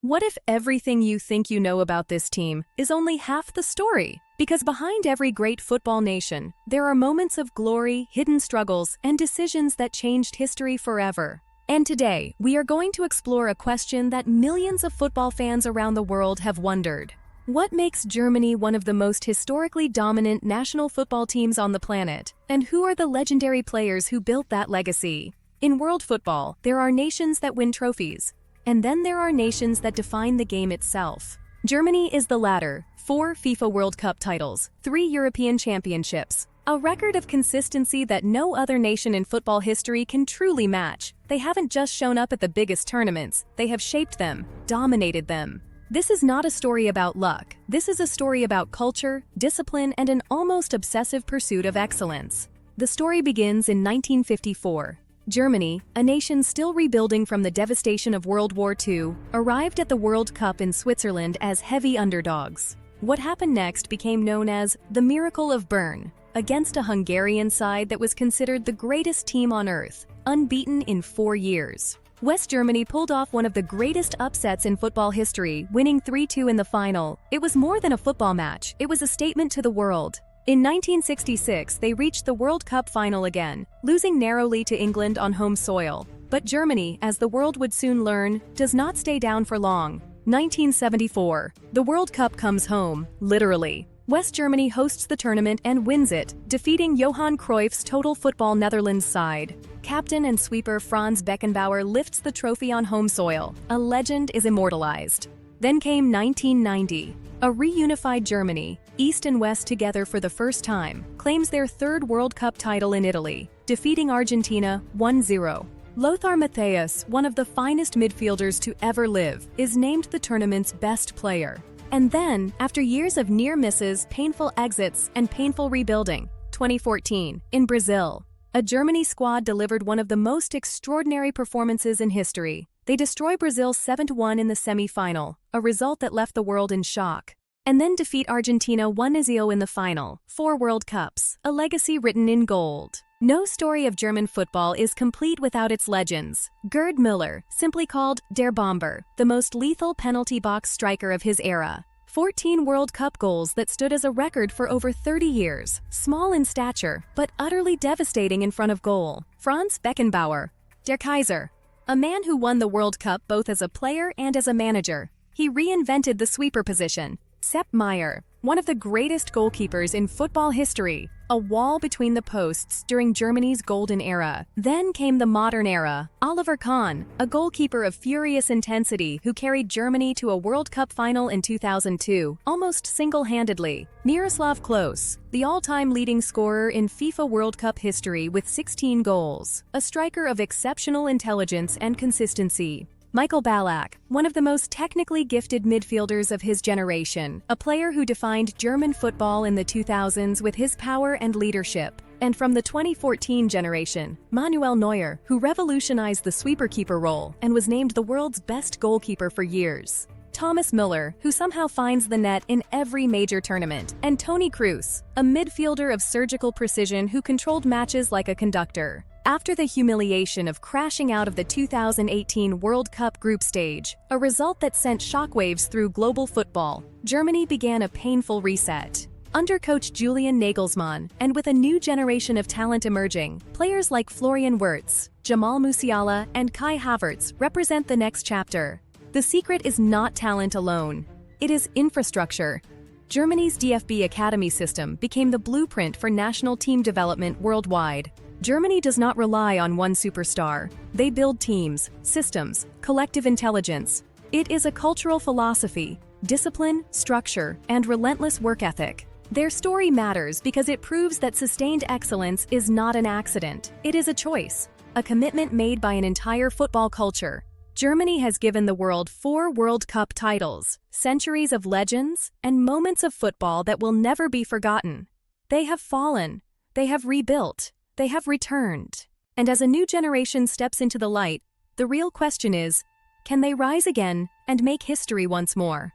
What if everything you think you know about this team is only half the story? Because behind every great football nation, there are moments of glory, hidden struggles, and decisions that changed history forever. And today, we are going to explore a question that millions of football fans around the world have wondered. What makes Germany one of the most historically dominant national football teams on the planet? And who are the legendary players who built that legacy? In world football, there are nations that win trophies. And then there are nations that define the game itself. Germany is the latter: 4 FIFA World Cup titles, 3 European championships, a record of consistency that no other nation in football history can truly match. They haven't just shown up at the biggest tournaments, they have shaped them, dominated them. This is not a story about luck. This is a story about culture, discipline, and an almost obsessive pursuit of excellence. The story begins in 1954. Germany, a nation still rebuilding from the devastation of World War II, arrived at the World Cup in Switzerland as heavy underdogs. What happened next became known as the Miracle of Bern, against a Hungarian side that was considered the greatest team on earth, unbeaten in 4 years. West Germany pulled off one of the greatest upsets in football history, winning 3-2 in the final. It was more than a football match, it was a statement to the world. In 1966, they reached the World Cup final again, losing narrowly to England on home soil. But Germany, as the world would soon learn, does not stay down for long. 1974. The World Cup comes home, literally. West Germany hosts the tournament and wins it, defeating Johan Cruyff's Total Football Netherlands side. Captain and sweeper Franz Beckenbauer lifts the trophy on home soil. A legend is immortalized. Then came 1990. A reunified Germany, East and West together for the first time, claims their 3rd World Cup title in Italy, defeating Argentina 1-0. Lothar Matthäus, one of the finest midfielders to ever live, is named the tournament's best player. And then, after years of near misses, painful exits, and painful rebuilding, 2014, in Brazil, a Germany squad delivered one of the most extraordinary performances in history. They destroy Brazil 7-1 in the semi-final, a result that left the world in shock. And then defeat Argentina 1-0 in the final. 4 World Cups, a legacy written in gold. No story of German football is complete without its legends. Gerd Müller, simply called Der Bomber, the most lethal penalty box striker of his era. 14 World Cup goals that stood as a record for over 30 years. Small in stature, but utterly devastating in front of goal. Franz Beckenbauer, Der Kaiser, a man who won the World Cup both as a player and as a manager. He reinvented the sweeper position. Sepp Maier, one of the greatest goalkeepers in football history, a wall between the posts during Germany's golden era. Then came the modern era. Oliver Kahn, a goalkeeper of furious intensity who carried Germany to a World Cup final in 2002, almost single-handedly. Miroslav Klose, the all-time leading scorer in FIFA World Cup history with 16 goals, a striker of exceptional intelligence and consistency. Michael Ballack, one of the most technically gifted midfielders of his generation, a player who defined German football in the 2000s with his power and leadership. And from the 2014 generation, Manuel Neuer, who revolutionized the sweeper-keeper role and was named the world's best goalkeeper for years. Thomas Müller, who somehow finds the net in every major tournament. And Toni Kroos, a midfielder of surgical precision who controlled matches like a conductor. After the humiliation of crashing out of the 2018 World Cup group stage, a result that sent shockwaves through global football, Germany began a painful reset. Under coach Julian Nagelsmann, and with a new generation of talent emerging, players like Florian Wirtz, Jamal Musiala, and Kai Havertz represent the next chapter. The secret is not talent alone. It is infrastructure. Germany's DFB Academy system became the blueprint for national team development worldwide. Germany does not rely on one superstar. They build teams, systems, collective intelligence. It is a cultural philosophy, discipline, structure, and relentless work ethic. Their story matters because it proves that sustained excellence is not an accident. It is a choice, a commitment made by an entire football culture. Germany has given the world 4 World Cup titles, centuries of legends, and moments of football that will never be forgotten. They have fallen. They have rebuilt. They have returned. And as a new generation steps into the light, the real question is, can they rise again and make history once more?